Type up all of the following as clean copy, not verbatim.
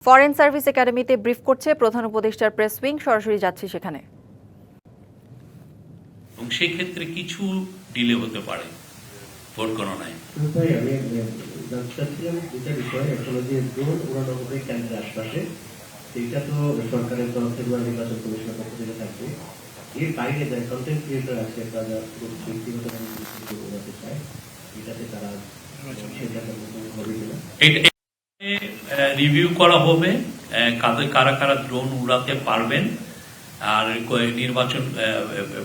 Foreign service একাডেমিতে brief করছে প্রধান উপদেষ্টার প্রেস উইং, সরাসরি যাচ্ছি সেখানে। এবং সেই ক্ষেত্রে কিছু ডিলে হতে পারে ভোট গণনায়। আশপাশে এইটা তো সরকারের তরফ থেকে নির্বাচন কমিশনের পক্ষ থেকে থাকবে। এর বাইরে যারা কন্টেন্ট ক্রিয়েটর আছে তারা ব্যক্তিগত চায় এটাতে তারা রিভিউ করা হবে কারা কারা ড্রোন উড়াতে পারবেন, আর নির্বাচন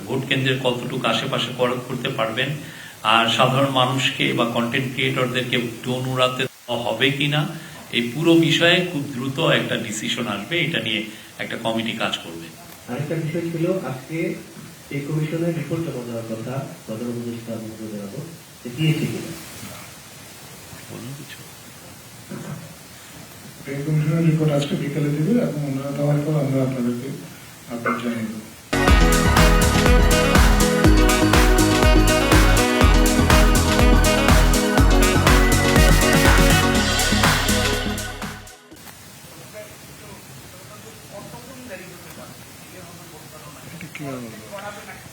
ভোট কেন্দ্রের কতটুকু আশেপাশে করতে পারবেন, আর সাধারণ মানুষকে বা কন্টেন্ট ক্রিয়েটরদেরকে ড্রোন উড়াতে হবে কিনা, এই পুরো বিষয়ে খুব দ্রুত একটা ডিসিশন আসবে। এটা নিয়ে একটা কমিটি কাজ করবে। আরেকটা বিষয় ছিল, আজকে এই কমিশনের রিপোর্ট জমা দেওয়ার কথা প্রধান উপদেষ্টা দিয়েছে কিনা কিছু এই কমিশনের রিপোর্ট আজকে বিকেলে দেবে এবং ওনারা দেওয়ার পর আমরা আপনাদেরকে আপডেট জানিয়ে দেবো।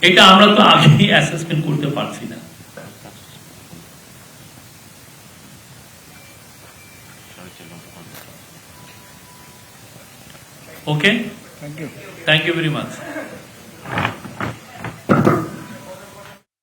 এটা আমরা তো আগেই অ্যাসেসমেন্ট করতে পারছি না। Okay? Thank you. Thank you very much.